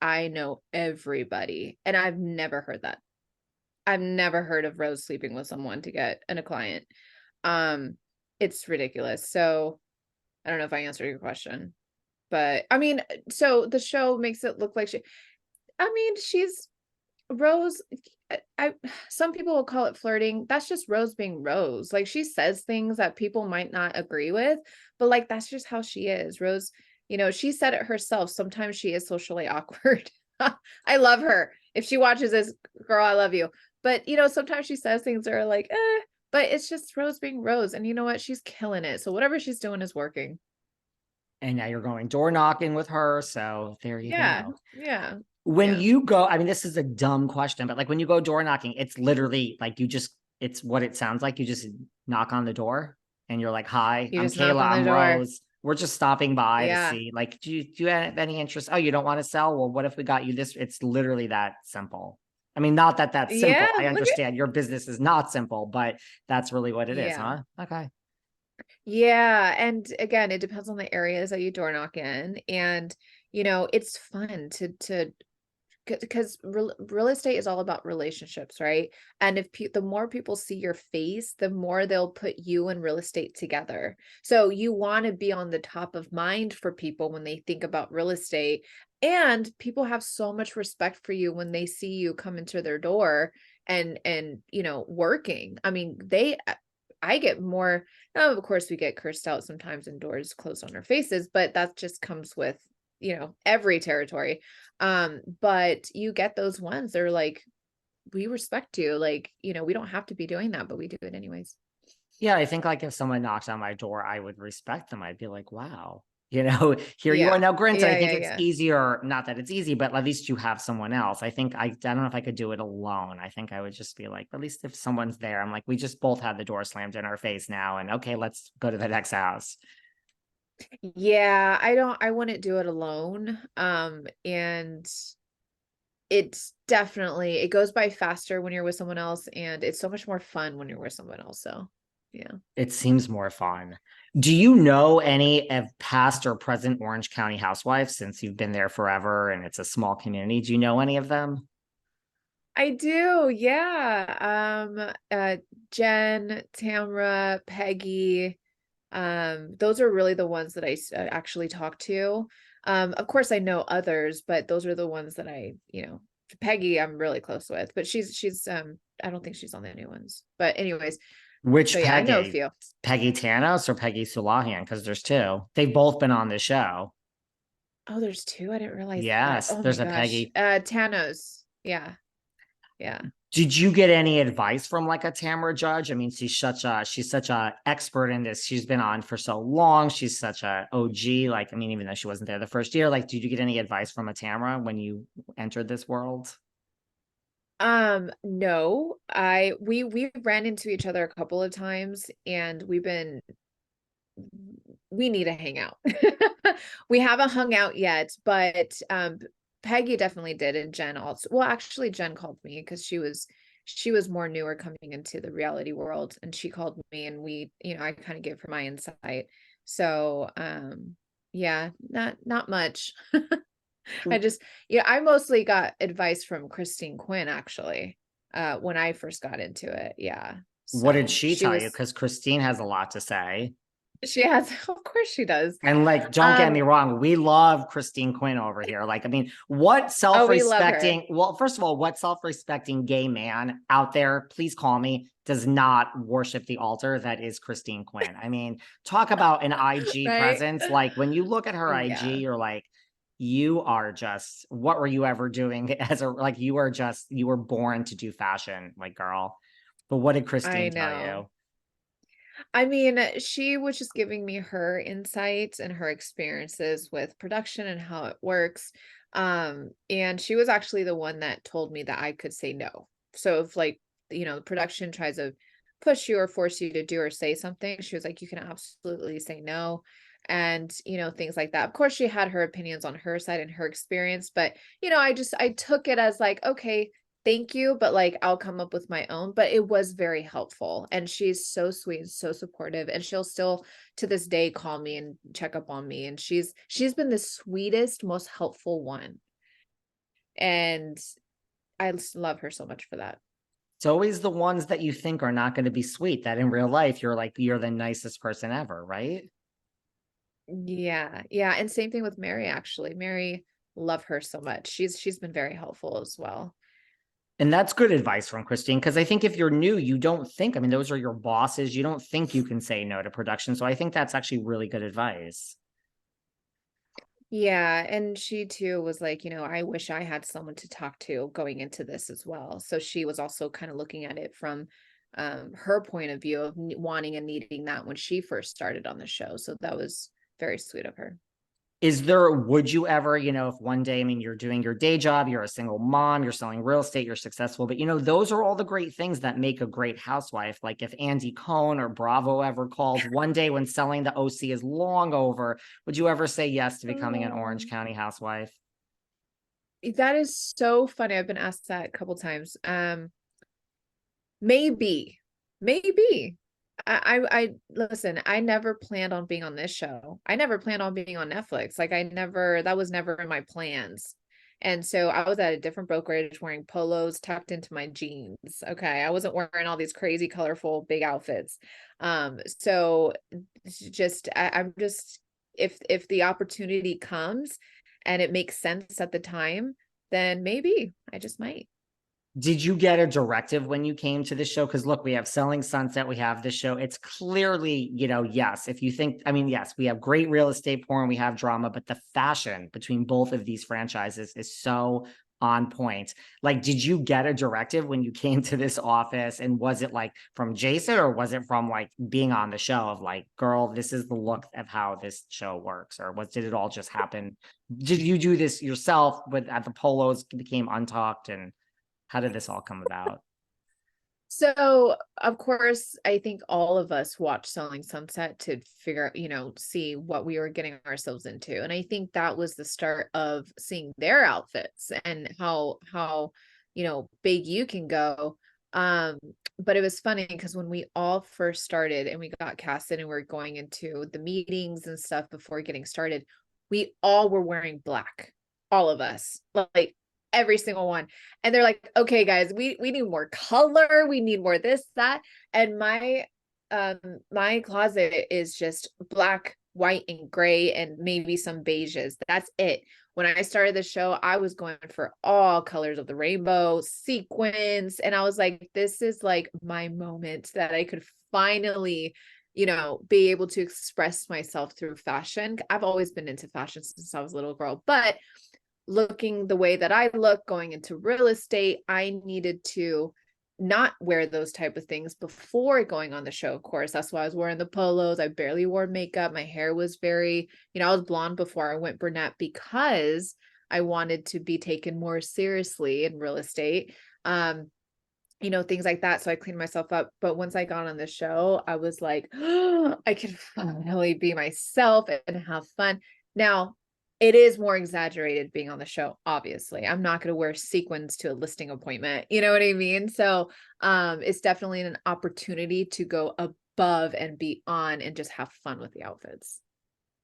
I know everybody. And I've never heard that. I've never heard of Rose sleeping with someone to get a client. Um, it's ridiculous. So I don't know if I answered your question, but I mean, so the show makes it look like she's Rose. I some people will call it flirting. That's just Rose being Rose. Like she says things that people might not agree with, but like that's just how she is. Rose, she said it herself. Sometimes she is socially awkward. I love her. If she watches this, girl, I love you. But sometimes she says things that are like, but it's just Rose being Rose. And you know what? She's killing it. So whatever she's doing is working. And now you're going door knocking with her. So there you Yeah. go. Yeah. When Yeah. you go, I mean, this is a dumb question, but like when you go door knocking, it's literally like it's what it sounds like. You just knock on the door and you're like, hi, You I'm just knock Kayla, on the I'm door. Rose. We're just stopping by to Yeah. see, like, do you have any interest? Oh, you don't want to sell? Well, what if we got you this? It's literally that simple. I mean, not that that's Yeah. simple. I Look at, understand your business is not simple, but that's really what it is, yeah. huh? Okay. Yeah, and again, it depends on the areas that you door knock in, and it's fun to because real estate is all about relationships, right? And if the more people see your face, the more they'll put you and real estate together. So you want to be on the top of mind for people when they think about real estate, and people have so much respect for you when they see you come into their door and working. I mean, I get more. Now, of course, we get cursed out sometimes and doors closed on our faces, but that just comes with, every territory. But you get those ones that are like, we respect you. Like, we don't have to be doing that, but we do it anyways. Yeah, I think like if someone knocks on my door, I would respect them. I'd be like, wow, here you are. Yeah. Now, granted, I Yeah. think Yeah. it's Yeah. easier, not that it's easy, but at least you have someone else. I don't know if I could do it alone. I think I would just be like, at least if someone's there, I'm like, we just both had the door slammed in our face now. And okay, let's go to the next house. Yeah. I wouldn't do it alone. And it goes by faster when you're with someone else, and it's so much more fun when you're with someone else. So yeah. It seems more fun. Do you know any of past or present Orange County housewives since you've been there forever and it's a small community? Do you know any of them? I do, yeah. Jen, Tamra, Peggy, those are really the ones that I actually talk to. Of course I know others, but those are the ones that Peggy I'm really close with, but she's I don't think she's on the new ones. But anyways, so Which yeah, I know a Peggy? few. Peggy Tanos or Peggy Sulahian? Because there's two. They've both been on the show. Oh, there's two. I didn't realize that. Yes, Oh my there's a gosh. Peggy. Thanos. Yeah, yeah. Did you get any advice from like a Tamara judge? I mean, she's such a expert in this. She's been on for so long. She's such a OG. Like, I mean, even though she wasn't there the first year, like, did you get any advice from a Tamara when you entered this world? No, we ran into each other a couple of times, and we need to hang out. We haven't hung out yet, but Peggy definitely did, and Jen also. Well, actually, Jen called me because she was more newer coming into the reality world, and she called me, and I kind of gave her my insight. So, yeah, not much. I mostly got advice from Christine Quinn actually, when I first got into it. Yeah. What did So she tell you? Because Christine has a lot to say. she has, of course she does. And like, don't get me Um, wrong, we love Christine Quinn over here. Like, I mean, what oh, we love her. self-respecting, well, first of all, what self-respecting gay man out there, please call me, does not worship the altar that is Christine Quinn? I mean, talk about an IG Right? presence. Like when you look at her IG, Yeah, you're like, you are just, what were you ever doing as a, like, you were born to do fashion, like, girl. But what did I Christine tell know. you? I mean, she was just giving me her insights and her experiences with production and how it works. And she was actually the one that told me that I could say no. So if like, the production tries to push you or force you to do or say something, she was like, you can absolutely say no. And, things like that. Of course, she had her opinions on her side and her experience, but, I took it as like, okay, thank you, but like I'll come up with my own. But it was very helpful, and she's so sweet and so supportive, and she'll still to this day call me and check up on me, and she's been the sweetest, most helpful one. And I just love her so much for that. It's always the ones that you think are not going to be sweet that in real life you're like, you're the nicest person ever, right? Yeah. Yeah. And same thing with Mary, actually. Mary, love her so much. She's been very helpful as well. And that's good advice from Christine, because I think if you're new, you don't think, I mean, those are your bosses. You don't think you can say no to production. So I think that's actually really good advice. Yeah, and she too was like, I wish I had someone to talk to going into this as well. So she was also kind of looking at it from her point of view of wanting and needing that when she first started on the show. So that was very sweet of her. Would you ever, if one day, I mean, you're doing your day job, you're a single mom, you're selling real estate, you're successful, but those are all the great things that make a great housewife. Like if Andy Cohen or Bravo ever called one day when selling the OC is long over, would you ever say yes to becoming an Orange Oh, County housewife? that is so funny. I've been asked that a couple times. Maybe, maybe. I listen, I never planned on being on this show. I never planned on being on Netflix. Like that was never in my plans. And so I was at a different brokerage wearing polos tucked into my jeans. Okay. I wasn't wearing all these crazy, colorful, big outfits. So I'm just, if the opportunity comes and it makes sense at the time, then maybe I just might. Did you get a directive when you came to the show? Because look, we have Selling Sunset, we have this show. It's clearly, yes, if you think, I mean, yes, we have great real estate porn, we have drama, but the fashion between both of these franchises is so on point. Like, did you get a directive when you came to this office? And was it like from Jason, or was it from like being on the show of like, girl, this is the look of how this show works? Or did it all just happen? Did you do this yourself, but at the polos became untucked, and how did this all come about? So, of course, I think all of us watched Selling Sunset to figure out, see what we were getting ourselves into. And I think that was the start of seeing their outfits and how, big you can go. Um, but it was funny because when we all first started and we got casted and we were going into the meetings and stuff before getting started, we all were wearing black. All of us. Like every single one. And they're like, okay, guys, we need more color, we need more this, that. And my closet is just black, white, and gray, and maybe some beiges. That's it. When I started the show, I was going for all colors of the rainbow, sequins, and I was like, this is like my moment that I could finally be able to express myself through fashion. I've always been into fashion since I was a little girl, but looking the way that I look going into real estate, I needed to not wear those type of things before going on the show. Of course, that's why I was wearing the polos. I barely wore makeup. My hair was very, I was blonde before I went brunette because I wanted to be taken more seriously in real estate. Things like that. So I cleaned myself up. But once I got on the show, I was like, oh, I can finally be myself and have fun. Now, it is more exaggerated being on the show, obviously. I'm not going to wear sequins to a listing appointment. You know what I mean? So it's definitely an opportunity to go above and beyond and just have fun with the outfits.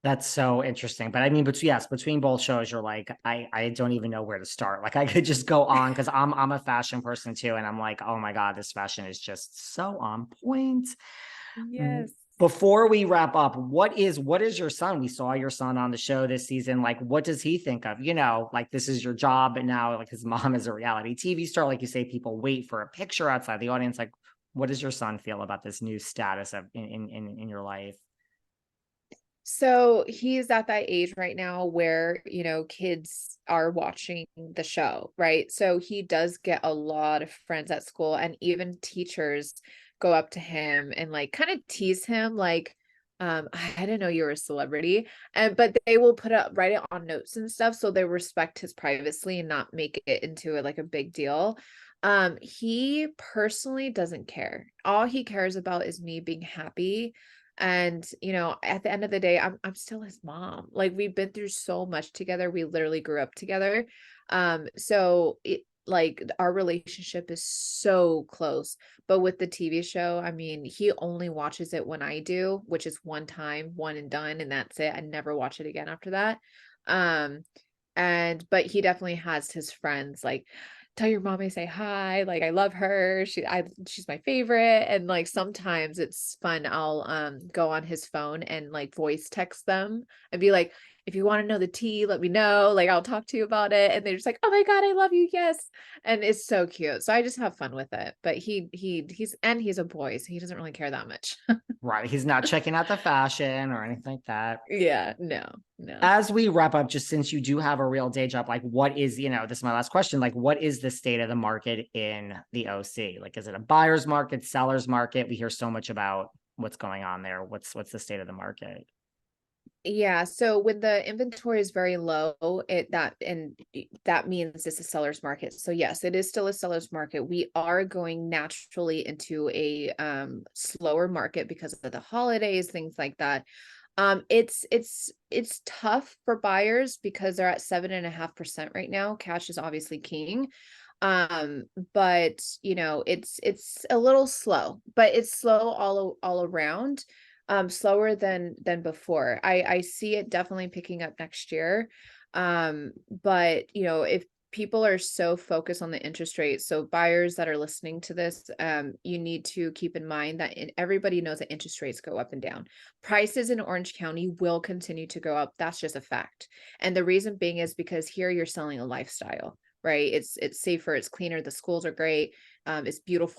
That's so interesting. But I mean, but yes, between both shows, you're like, I don't even know where to start. Like I could just go on because I'm a fashion person too. And I'm like, oh my God, this fashion is just so on point. Yes. Before we wrap up, what is your son? We saw your son on the show this season. Like, what does he think of? Like this is your job, and now like his mom is a reality TV star. Like you say, people wait for a picture outside the audience. Like, what does your son feel about this new status of in your life? So he's at that age right now where, kids are watching the show, right? So he does get a lot of friends at school, and even teachers go up to him and like kind of tease him like, I didn't know you were a celebrity. But they will write it on notes and stuff so they respect his privacy and not make it into like a big deal. He personally doesn't care. All he cares about is me being happy. And, at the end of the day, I'm still his mom. Like we've been through so much together. We literally grew up together. So it like our relationship is so close. But with the TV show, I mean, he only watches it when I do, which is one time, one and done, and that's it. I never watch it again after that. Um, but he definitely has his friends, like, tell your mom I say hi, like, I love her, she's my favorite. And like sometimes it's fun, I'll go on his phone and like voice text them and be like, if you want to know the tea, let me know, like I'll talk to you about it. And they're just like, oh my god, I love you, yes. And it's so cute, so I just have fun with it. But he's a boy, so he doesn't really care that much. Right. He's not checking out the fashion or anything like that. Yeah, no. As we wrap up, just since you do have a real day job, like what is, this is my last question, like what is the state of the market in the OC? Like, is it a buyer's market, seller's market? We hear so much about what's going on there. What's the state of the market? Yeah, so when the inventory is very low, that means it's a seller's market. So yes, it is still a seller's market. We are going naturally into a slower market because of the holidays, things like that. It's tough for buyers because they're at 7.5% right now. Cash is obviously king. Um, but it's a little slow, but it's slow all around, slower than before. I see it definitely picking up next year. But if people are so focused on the interest rate, so buyers that are listening to this, you need to keep in mind that everybody knows that interest rates go up and down. Prices in Orange County will continue to go up. That's just a fact. And the reason being is because here you're selling a lifestyle, right? It's safer, it's cleaner, the schools are great, it's beautiful.